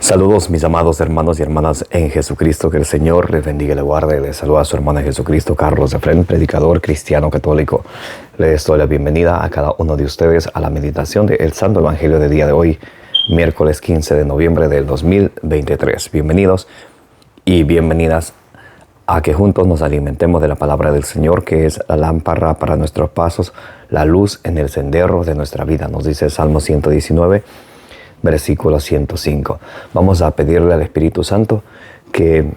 Saludos mis amados hermanos y hermanas en Jesucristo, que el Señor les bendiga y les guarde. Les saluda a su hermano en Jesucristo, Carlos Efrén, predicador cristiano católico. Les doy la bienvenida a cada uno de ustedes a la meditación del Santo Evangelio del día de hoy, miércoles 15 de noviembre del 2023. Bienvenidos y bienvenidas a que juntos nos alimentemos de la palabra del Señor, que es la lámpara para nuestros pasos, la luz en el sendero de nuestra vida. Nos dice el Salmo 119, versículo 105. Vamos a pedirle al Espíritu Santo que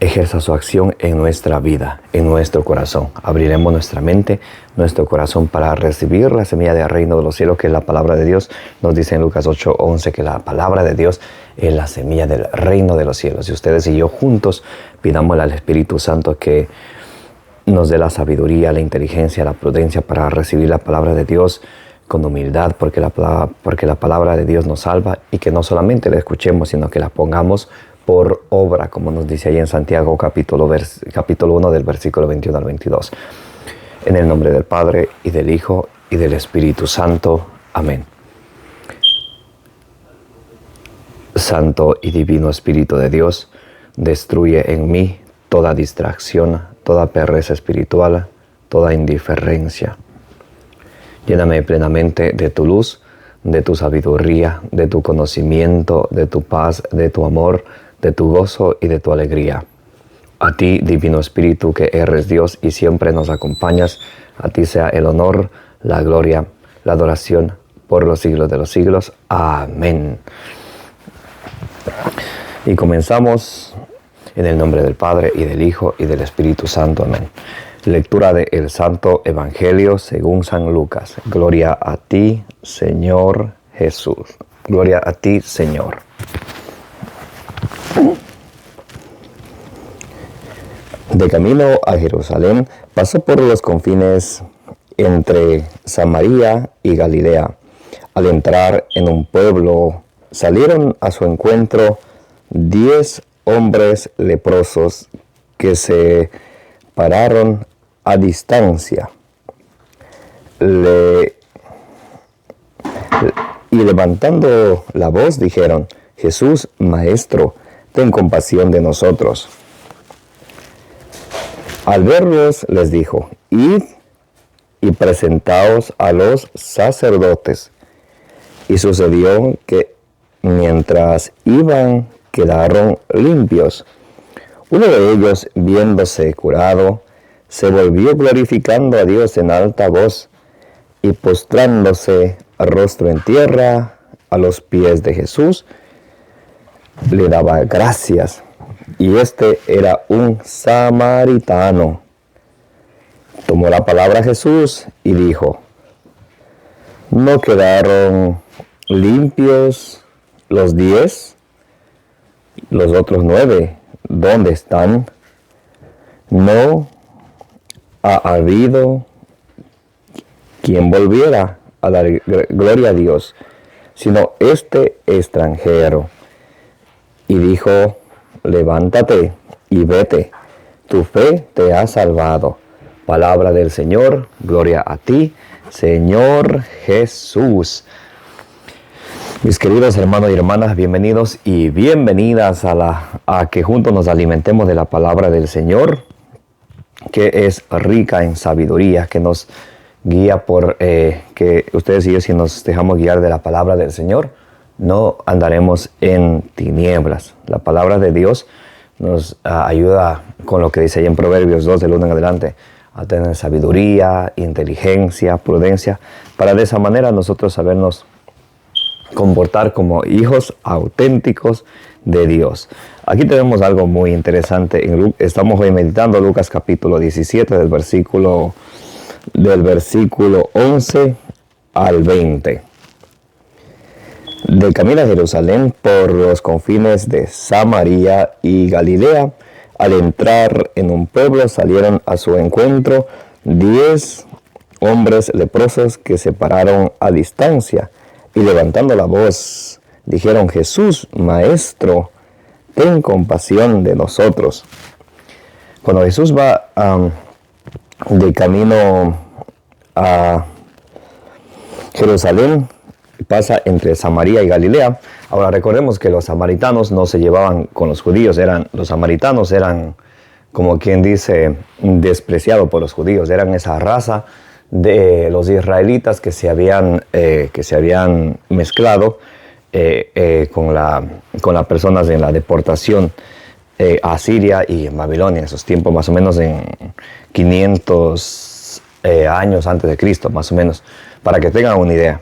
ejerza su acción en nuestra vida, en nuestro corazón. Abriremos nuestra mente, nuestro corazón para recibir la semilla del reino de los cielos, que es la palabra de Dios. Nos dice en Lucas 8:11 que la palabra de Dios es la semilla del reino de los cielos. Y ustedes y yo juntos pidámosle al Espíritu Santo que nos dé la sabiduría, la inteligencia, la prudencia para recibir la palabra de Dios con humildad, porque la palabra de Dios nos salva, y que no solamente la escuchemos, sino que la pongamos por obra, como nos dice ahí en Santiago capítulo 1 del versículo 21 al 22. En el nombre del Padre, y del Hijo, y del Espíritu Santo. Amén. Santo y divino Espíritu de Dios, destruye en mí toda distracción, toda pereza espiritual, toda indiferencia. Lléname plenamente de tu luz, de tu sabiduría, de tu conocimiento, de tu paz, de tu amor, de tu gozo y de tu alegría. A ti, Divino Espíritu, que eres Dios y siempre nos acompañas, a ti sea el honor, la gloria, la adoración por los siglos de los siglos. Amén. Y comenzamos en el nombre del Padre, y del Hijo, y del Espíritu Santo. Amén. Lectura del Santo Evangelio según San Lucas. Gloria a ti, Señor Jesús. Gloria a ti, Señor. De camino a Jerusalén, pasó por los confines entre Samaria y Galilea. Al entrar en un pueblo, salieron a su encuentro 10 hombres leprosos que se pararon a distancia y levantando la voz dijeron: Jesús, Maestro, ten compasión de nosotros. Al verlos les dijo: Id y presentaos a los sacerdotes. Y sucedió que mientras iban quedaron limpios. Uno de ellos, viéndose curado, se volvió glorificando a Dios en alta voz, y postrándose rostro en tierra a los pies de Jesús, le daba gracias. Y este era un samaritano. Tomó la palabra Jesús y dijo: ¿No quedaron limpios los 10? Los otros 9, ¿dónde están? No ha habido quien volviera a dar gloria a Dios, sino este extranjero. Y dijo: levántate y vete, tu fe te ha salvado. Palabra del Señor, gloria a ti, Señor Jesús. Mis queridos hermanos y hermanas, bienvenidos y bienvenidas a que juntos nos alimentemos de la palabra del Señor, que es rica en sabiduría, que nos guía que ustedes y yo, si nos dejamos guiar de la palabra del Señor, no andaremos en tinieblas. La palabra de Dios nos ayuda con lo que dice ahí en Proverbios 2, del 1 en adelante, a tener sabiduría, inteligencia, prudencia, para de esa manera nosotros sabernos comportar como hijos auténticos de Dios. Aquí tenemos algo muy interesante. Estamos hoy meditando Lucas capítulo 17 del versículo 11 al 20. De camino a Jerusalén por los confines de Samaria y Galilea, al entrar en un pueblo salieron a su encuentro 10 hombres leprosos que se pararon a distancia. Y levantando la voz, dijeron: Jesús, Maestro, ten compasión de nosotros. Cuando Jesús va de camino a Jerusalén, pasa entre Samaria y Galilea. Ahora recordemos que los samaritanos no se llevaban con los judíos, los samaritanos eran, como quien dice, despreciados por los judíos, eran esa raza de los israelitas que se habían mezclado con las personas en la deportación a Siria y en Babilonia en esos tiempos, más o menos en 500 años antes de Cristo, más o menos, para que tengan una idea.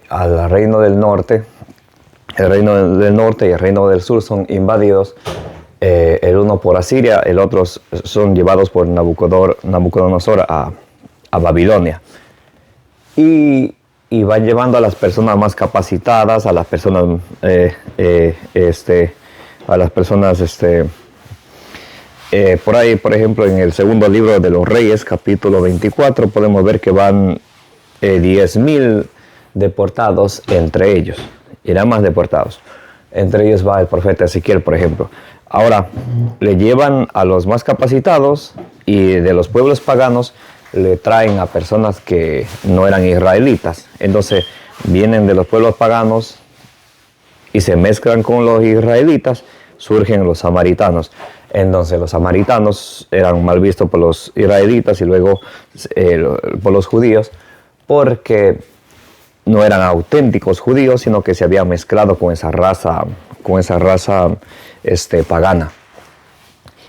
Al reino del norte, y el reino del sur son invadidos, el uno por Asiria, el otro son llevados por Nabucodonosor a Babilonia. Y van llevando a las personas más capacitadas, a las personas por ahí, por ejemplo, en el segundo libro de los Reyes, capítulo 24, podemos ver que van 10,000 deportados entre ellos. Irán más deportados. Entre ellos va el profeta Ezequiel, por ejemplo. Ahora, le llevan a los más capacitados y de los pueblos paganos le traen a personas que no eran israelitas. Entonces, vienen de los pueblos paganos y se mezclan con los israelitas, surgen los samaritanos. Entonces los samaritanos eran mal vistos por los israelitas y luego por los judíos, porque no eran auténticos judíos, sino que se habían mezclado con esa raza pagana.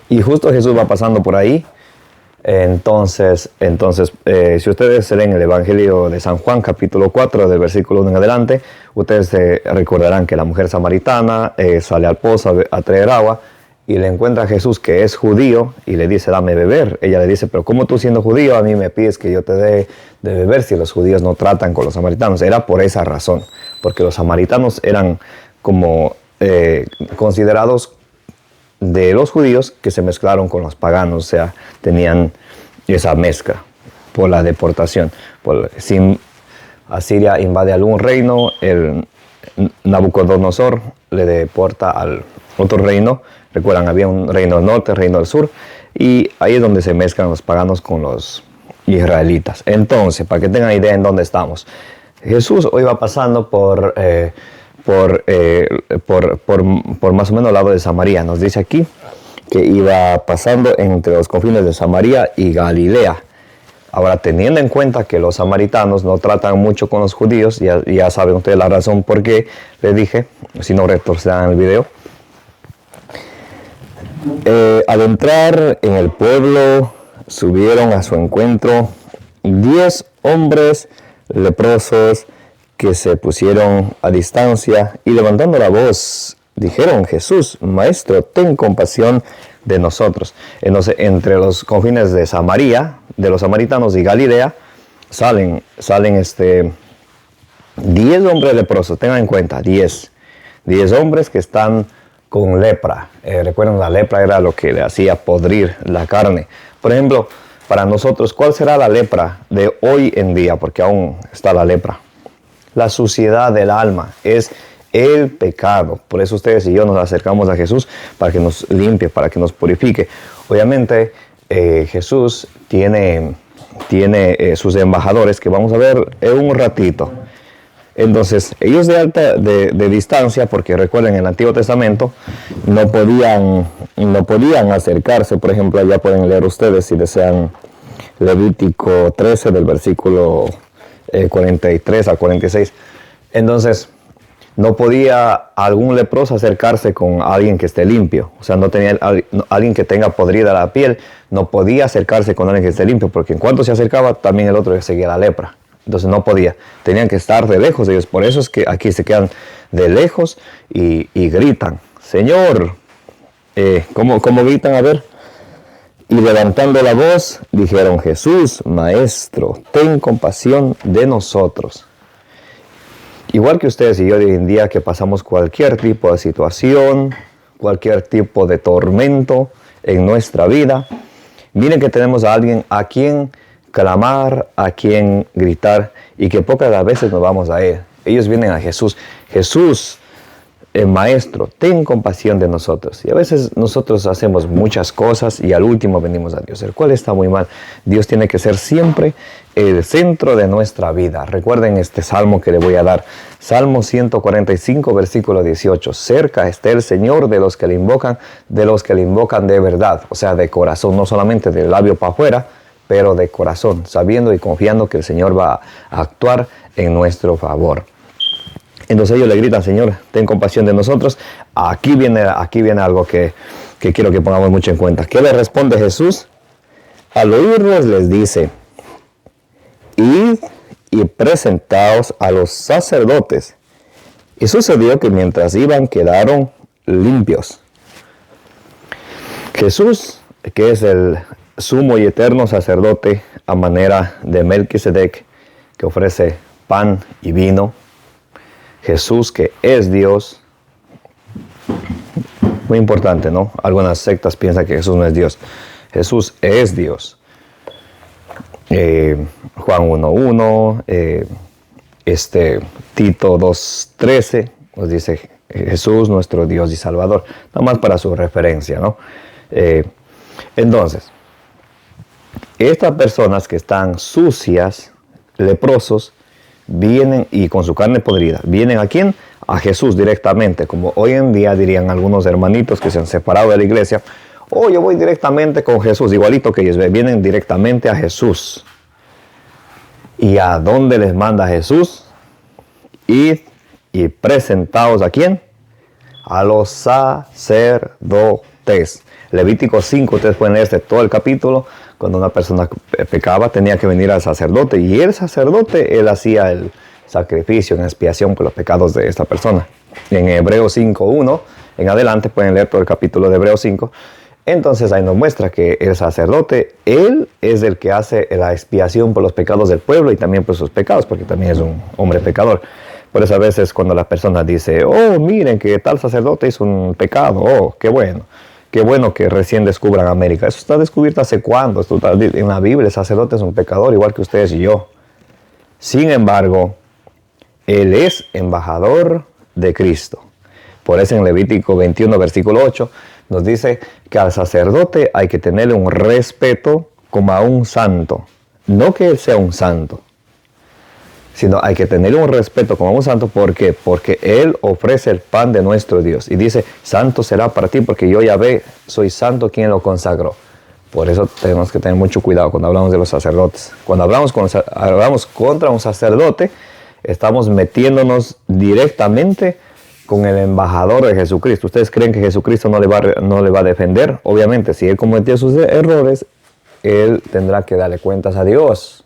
Y justo Jesús va pasando por ahí. Entonces, si ustedes leen el Evangelio de San Juan, capítulo 4, del versículo 1 en adelante, ustedes recordarán que la mujer samaritana sale al pozo a traer agua y le encuentra a Jesús, que es judío, y le dice, dame beber. Ella le dice, pero ¿cómo tú siendo judío a mí me pides que yo te dé de beber si los judíos no tratan con los samaritanos? Era por esa razón, porque los samaritanos eran como considerados de los judíos que se mezclaron con los paganos, o sea, tenían esa mezcla por la deportación. Si Asiria invade algún reino, el Nabucodonosor le deporta al otro reino. Recuerdan, había un reino del norte, reino del sur, y ahí es donde se mezclan los paganos con los israelitas. Entonces, para que tengan idea en dónde estamos, Jesús hoy va pasando por más o menos el lado de Samaria. Nos dice aquí que iba pasando entre los confines de Samaria y Galilea. Ahora, teniendo en cuenta que los samaritanos no tratan mucho con los judíos, ya saben ustedes la razón por qué les dije, si no retorcerán el video. Al entrar en el pueblo, subieron a su encuentro 10 hombres leprosos que se pusieron a distancia y levantando la voz, dijeron, Jesús, Maestro, ten compasión de nosotros. Entonces, entre los confines de Samaria, de los samaritanos y Galilea, salen 10 hombres leprosos, tengan en cuenta, 10 hombres que están con lepra. Recuerden, la lepra era lo que le hacía podrir la carne. Por ejemplo, para nosotros, ¿cuál será la lepra de hoy en día? Porque aún está la lepra. La suciedad del alma es el pecado. Por eso ustedes y yo nos acercamos a Jesús para que nos limpie, para que nos purifique. Obviamente, Jesús tiene sus embajadores que vamos a ver en un ratito. Entonces, ellos de distancia, porque recuerden, en el Antiguo Testamento no podían acercarse. Por ejemplo, allá pueden leer ustedes, si desean, Levítico 13, del versículo 43 a 46. Entonces, no podía algún leproso acercarse con alguien que esté limpio. O sea, no tenía alguien que tenga podrida la piel, no podía acercarse con alguien que esté limpio, porque en cuanto se acercaba, también el otro seguía la lepra. Entonces no podía, tenían que estar de lejos ellos. Por eso es que aquí se quedan de lejos y gritan, Señor, ¿cómo gritan? A ver. Y levantando la voz, dijeron, Jesús, Maestro, ten compasión de nosotros. Igual que ustedes y yo hoy en día, que pasamos cualquier tipo de situación, cualquier tipo de tormento en nuestra vida, miren que tenemos a alguien a quien clamar, a quien gritar, y que pocas veces nos vamos a Él. Ellos vienen a Jesús. Jesús, Maestro, ten compasión de nosotros. Y a veces nosotros hacemos muchas cosas y al último venimos a Dios, el cual está muy mal. Dios tiene que ser siempre el centro de nuestra vida. Recuerden este salmo que le voy a dar. Salmo 145, versículo 18. Cerca está el Señor de los que le invocan de verdad. O sea, de corazón, no solamente del labio para afuera, pero de corazón, sabiendo y confiando que el Señor va a actuar en nuestro favor. Entonces ellos le gritan, Señor, ten compasión de nosotros. Aquí viene algo que quiero que pongamos mucho en cuenta. ¿Qué le responde Jesús? Al oírlos les dice, id y presentaos a los sacerdotes. Y sucedió que mientras iban quedaron limpios. Jesús, que es el sumo y eterno sacerdote a manera de Melquisedec, que ofrece pan y vino. Jesús, que es Dios. Muy importante, ¿no? Algunas sectas piensan que Jesús no es Dios. Jesús es Dios. Juan 1.1, Tito 2.13, nos dice Jesús, nuestro Dios y Salvador. Nada más para su referencia, ¿no? Entonces, estas personas que están sucias, leprosos, vienen y con su carne podrida, ¿vienen a quién? A Jesús directamente, como hoy en día dirían algunos hermanitos que se han separado de la iglesia, yo voy directamente con Jesús, igualito que ellos, vienen directamente a Jesús. ¿Y a dónde les manda Jesús? Id y presentaos ¿a quién? A los sacerdotes. Levítico 5, ustedes pueden leer todo el capítulo. Cuando una persona pecaba tenía que venir al sacerdote, y el sacerdote, él hacía el sacrificio en expiación por los pecados de esta persona. En Hebreos 5.1 en adelante pueden leer todo el capítulo de Hebreos 5. Entonces ahí nos muestra que el sacerdote, él es el que hace la expiación por los pecados del pueblo y también por sus pecados, porque también es un hombre pecador. Por eso a veces cuando la persona dice, miren que tal sacerdote hizo un pecado, qué bueno. Qué bueno que recién descubran América. Eso está descubierto hace cuándo. Esto está en la Biblia. El sacerdote es un pecador igual que ustedes y yo. Sin embargo, él es embajador de Cristo. Por eso en Levítico 21, versículo 8, nos dice que al sacerdote hay que tenerle un respeto como a un santo. No que él sea un santo, sino hay que tener un respeto como un santo. ¿Por qué? Porque él ofrece el pan de nuestro Dios. Y dice, santo será para ti porque yo Yahvé soy santo quien lo consagró. Por eso tenemos que tener mucho cuidado cuando hablamos de los sacerdotes. Cuando hablamos contra un sacerdote, estamos metiéndonos directamente con el embajador de Jesucristo. ¿Ustedes creen que Jesucristo no le va a defender? Obviamente, si él cometió sus errores, él tendrá que darle cuentas a Dios.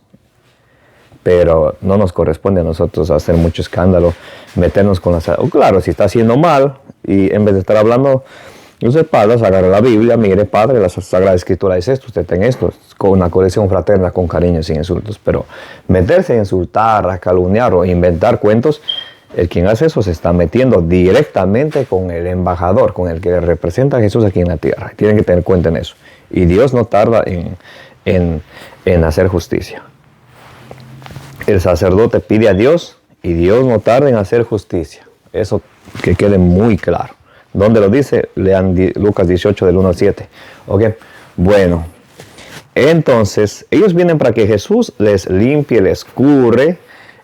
Pero no nos corresponde a nosotros hacer mucho escándalo, meternos con las... Claro, si está haciendo mal, y en vez de estar hablando sus espaldas, agarra la Biblia, mire, Padre, la Sagrada Escritura es esto, usted tiene esto, con una corrección fraterna, con cariño, sin insultos. Pero meterse a insultar, a calumniar o inventar cuentos, el quien hace eso se está metiendo directamente con el embajador, con el que representa a Jesús aquí en la tierra. Tienen que tener cuenta en eso. Y Dios no tarda en hacer justicia. El sacerdote pide a Dios y Dios no tarda en hacer justicia. Eso que quede muy claro. ¿Dónde lo dice? Lean Lucas 18 del 1 al 7. ¿Ok? Bueno, entonces ellos vienen para que Jesús les limpie, les cure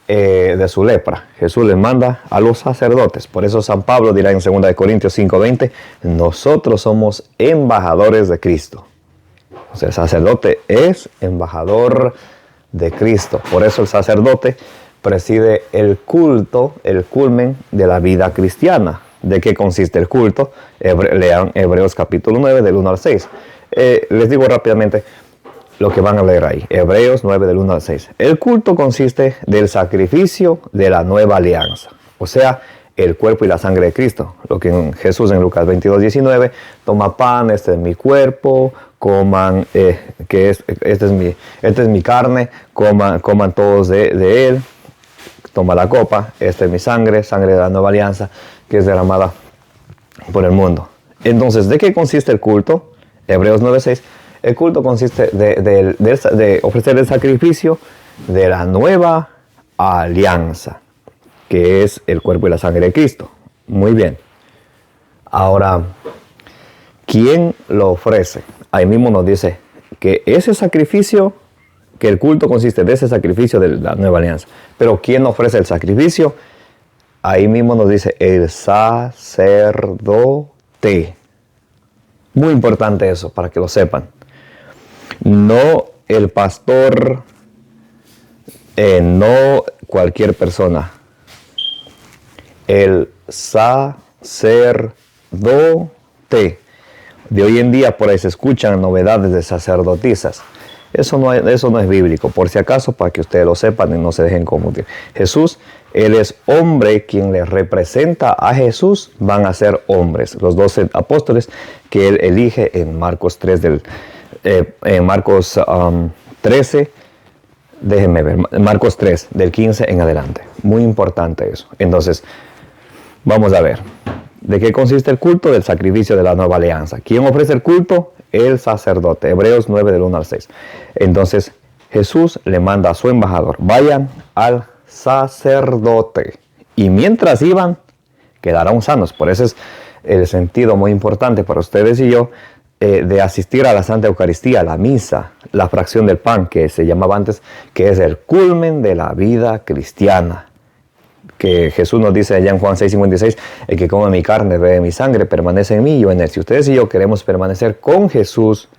de su lepra. Jesús les manda a los sacerdotes. Por eso San Pablo dirá en 2 Corintios 5:20, nosotros somos embajadores de Cristo. O sea, el sacerdote es embajador de Cristo. Por eso el sacerdote preside el culto, el culmen de la vida cristiana. ¿De qué consiste el culto? Lean Hebreos capítulo 9 del 1 al 6. Les digo rápidamente lo que van a leer ahí. Hebreos 9 del 1 al 6. El culto consiste del sacrificio de la nueva alianza. O sea, el cuerpo y la sangre de Cristo. Lo que Jesús en Lucas 22:19, toma pan, este es mi cuerpo, coman, esta es mi carne, coman todos de él, toma la copa, esta es mi sangre, sangre de la nueva alianza, que es derramada por el mundo. Entonces, ¿de qué consiste el culto? Hebreos 9:6. El culto consiste de ofrecer el sacrificio de la nueva alianza, que es el cuerpo y la sangre de Cristo. Muy bien. Ahora, ¿quién lo ofrece? Ahí mismo nos dice que ese sacrificio, que el culto consiste de ese sacrificio de la nueva alianza. Pero ¿quién ofrece el sacrificio? Ahí mismo nos dice el sacerdote. Muy importante eso, para que lo sepan. No el pastor, no cualquier persona. El sacerdote. De hoy en día por ahí se escuchan novedades de sacerdotisas. Eso no es bíblico, por si acaso, para que ustedes lo sepan y no se dejen confundir. Jesús, Él es hombre, quien le representa a Jesús van a ser hombres. Los 12 apóstoles que Él elige en Marcos 3, en Marcos 13, déjenme ver, Marcos 3, del 15 en adelante. Muy importante eso. Entonces, vamos a ver. ¿De qué consiste el culto? Del sacrificio de la nueva alianza. ¿Quién ofrece el culto? El sacerdote. Hebreos 9, del 1 al 6. Entonces, Jesús le manda a su embajador. Vayan al sacerdote. Y mientras iban, quedaron sanos. Por eso es el sentido muy importante para ustedes y yo de asistir a la Santa Eucaristía, la misa, la fracción del pan, que se llamaba antes, que es el culmen de la vida cristiana. Que Jesús nos dice allá en Juan 6:56, el que come mi carne, bebe mi sangre, permanece en mí y yo en él. Si ustedes y yo queremos permanecer con Jesús,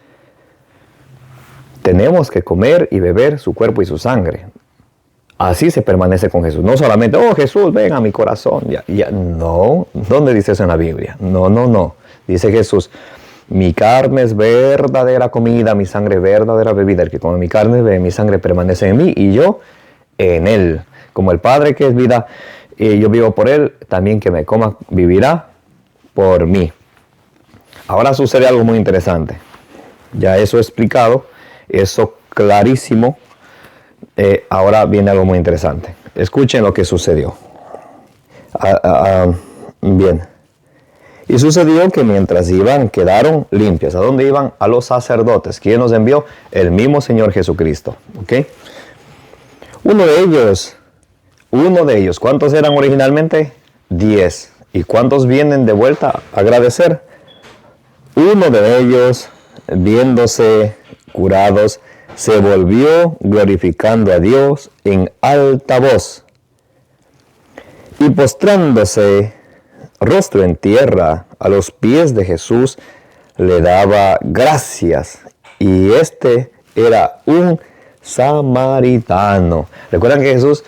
tenemos que comer y beber su cuerpo y su sangre. Así se permanece con Jesús. No solamente, oh Jesús, ven a mi corazón. No, ¿dónde dice eso en la Biblia? No. Dice Jesús, mi carne es verdadera comida, mi sangre verdadera bebida. El que come mi carne, bebe mi sangre, permanece en mí y yo en él. Como el Padre que es vida, yo vivo por Él, también que me coma vivirá por mí. Ahora sucede algo muy interesante. Ya eso explicado, eso clarísimo. Ahora viene algo muy interesante. Escuchen lo que sucedió. Bien. Y sucedió que mientras iban, quedaron limpios. ¿A dónde iban? A los sacerdotes. ¿Quién los envió? El mismo Señor Jesucristo. ¿Ok? Uno de ellos, ¿cuántos eran originalmente? 10. ¿Y cuántos vienen de vuelta a agradecer? Uno de ellos, viéndose curados, se volvió glorificando a Dios en alta voz. Y postrándose, rostro en tierra, a los pies de Jesús, le daba gracias. Y este era un samaritano. ¿Recuerdan que Jesús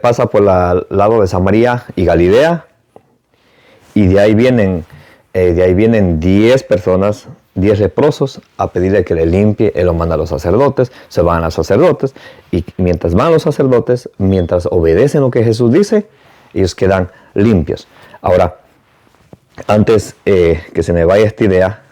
pasa por el lado de Samaria y Galilea? Y de ahí vienen 10 personas, 10 leprosos, a pedirle que le limpie. Él lo manda a los sacerdotes, se van a los sacerdotes, y mientras van los sacerdotes, mientras obedecen lo que Jesús dice, ellos quedan limpios. Ahora, antes que se me vaya esta idea,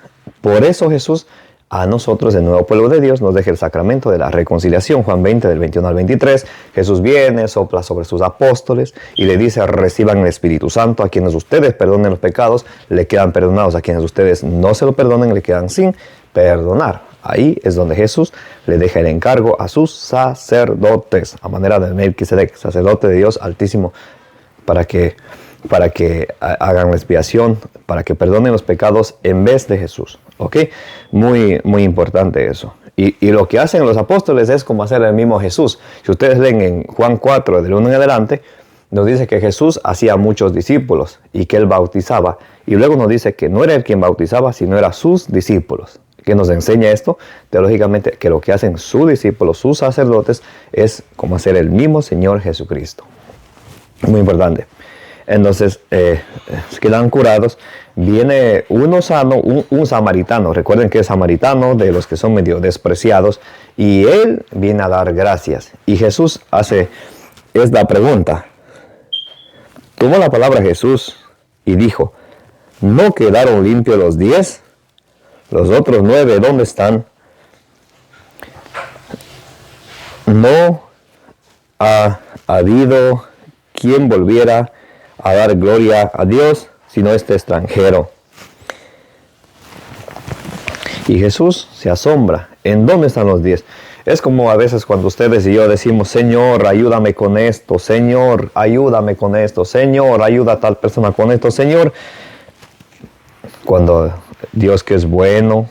por eso Jesús a nosotros, el nuevo pueblo de Dios, nos deja el sacramento de la reconciliación. Juan 20, del 21 al 23. Jesús viene, sopla sobre sus apóstoles y le dice, reciban el Espíritu Santo. A quienes ustedes perdonen los pecados, le quedan perdonados. A quienes ustedes no se lo perdonen, le quedan sin perdonar. Ahí es donde Jesús le deja el encargo a sus sacerdotes, a manera de Melquisedec, sacerdote de Dios Altísimo, para que hagan la expiación, para que perdonen los pecados en vez de Jesús. ¿Ok? Muy, muy importante eso. Y lo que hacen los apóstoles es como hacer el mismo Jesús. Si ustedes leen en Juan 4, del 1 en adelante, nos dice que Jesús hacía muchos discípulos y que Él bautizaba. Y luego nos dice que no era Él quien bautizaba, sino eran sus discípulos. ¿Qué nos enseña esto? Teológicamente, que lo que hacen sus discípulos, sus sacerdotes, es como hacer el mismo Señor Jesucristo. Muy importante. Entonces, quedan curados. Viene uno sano, un samaritano. Recuerden que es samaritano, de los que son medio despreciados. Y él viene a dar gracias. Y Jesús hace esta pregunta. Tomó la palabra Jesús y dijo, ¿no quedaron limpios los 10? ¿Los otros 9 dónde están? No ha habido quien volviera a dar gloria a Dios, sino este extranjero. Y Jesús se asombra. ¿En dónde están los 10? Es como a veces cuando ustedes y yo decimos, Señor, ayúdame con esto, Señor, ayúdame con esto, Señor, ayuda a tal persona con esto, Señor. cuando Dios, que es bueno,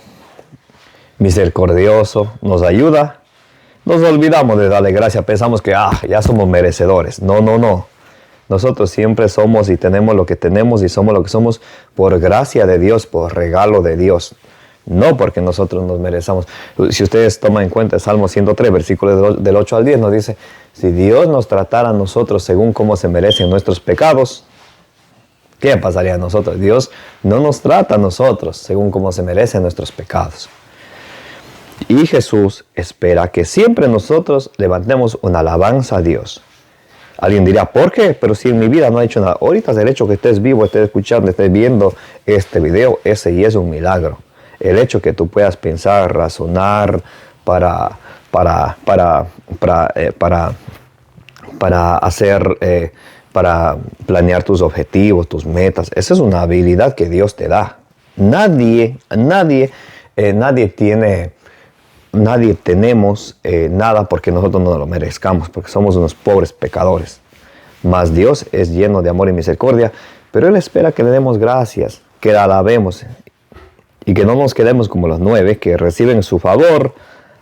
misericordioso, nos ayuda, nos olvidamos de darle gracias, pensamos que ya somos merecedores. No, no, no. Nosotros siempre somos y tenemos lo que tenemos y somos lo que somos por gracia de Dios, por regalo de Dios. No porque nosotros nos merezamos. Si ustedes toman en cuenta el Salmo 103, versículos del 8 al 10, nos dice, si Dios nos tratara a nosotros según cómo se merecen nuestros pecados, ¿qué pasaría a nosotros? Dios no nos trata a nosotros según cómo se merecen nuestros pecados. Y Jesús espera que siempre nosotros levantemos una alabanza a Dios. Alguien dirá, ¿por qué? Pero si en mi vida no he hecho nada. Ahorita es el hecho que estés vivo, estés escuchando, estés viendo este video, ese y es un milagro. El hecho que tú puedas pensar, razonar para planear tus objetivos, tus metas. Esa es una habilidad que Dios te da. Nadie tenemos nada porque nosotros no lo merezcamos, porque somos unos pobres pecadores. Mas Dios es lleno de amor y misericordia, pero Él espera que le demos gracias, que la alabemos y que no nos quedemos como los 9 que reciben su favor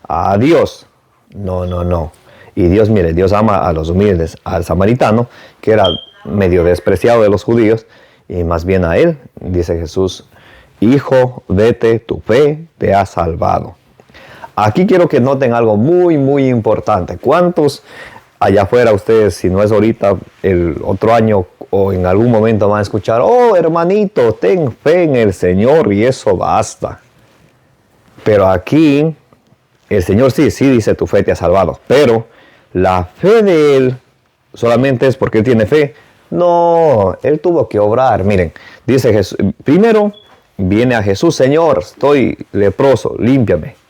a Dios. No, no, no. Y Dios, mire, Dios ama a los humildes, al samaritano, que era medio despreciado de los judíos, y más bien a él, dice Jesús, hijo, vete, tu fe te ha salvado. Aquí quiero que noten algo muy, muy importante. ¿Cuántos allá afuera ustedes, si no es ahorita, el otro año o en algún momento van a escuchar, oh hermanito, ten fe en el Señor y eso basta? Pero aquí, el Señor sí dice tu fe te ha salvado, pero la fe de Él solamente es porque Él tiene fe. No, Él tuvo que obrar. Miren, dice Jesús, primero viene a Jesús, Señor, estoy leproso, límpiame.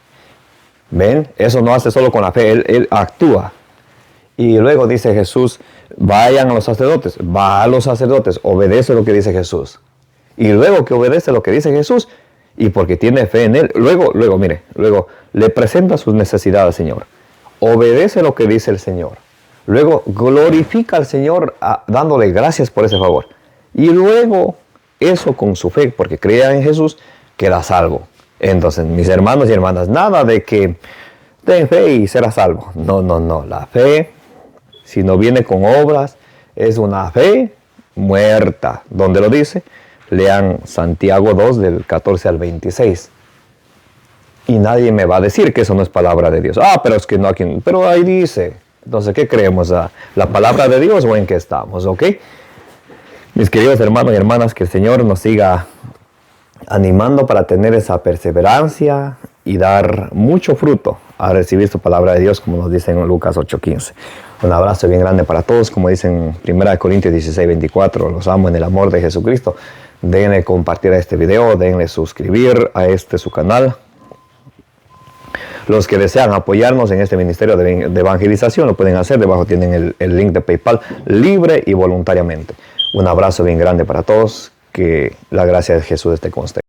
¿Ven? Eso no hace solo con la fe, Él actúa. Y luego dice Jesús, vayan a los sacerdotes. Va a los sacerdotes, obedece lo que dice Jesús. Y luego que obedece lo que dice Jesús, y porque tiene fe en Él, luego le presenta sus necesidades al Señor. Obedece lo que dice el Señor. Luego glorifica al Señor dándole gracias por ese favor. Y luego eso con su fe, porque creía en Jesús, queda salvo. Entonces, mis hermanos y hermanas, nada de que ten fe y serás salvo. No, no, no. La fe, si no viene con obras, es una fe muerta. ¿Dónde lo dice? Lean Santiago 2 del 14 al 26. Y nadie me va a decir que eso no es palabra de Dios. Pero es que no aquí. Pero ahí dice. Entonces, ¿qué creemos? ¿La palabra de Dios o en qué estamos? ¿Ok? Mis queridos hermanos y hermanas, que el Señor nos siga animando para tener esa perseverancia y dar mucho fruto a recibir su palabra de Dios, como nos dice en Lucas 8:15. Un abrazo bien grande para todos, como dicen en 1 Corintios 16:24, los amo en el amor de Jesucristo. Denle compartir a este video, denle suscribir a su canal. Los que desean apoyarnos en este ministerio de evangelización lo pueden hacer, debajo tienen el link de PayPal, libre y voluntariamente. Un abrazo bien grande para todos, que la gracia de Jesús esté con ustedes.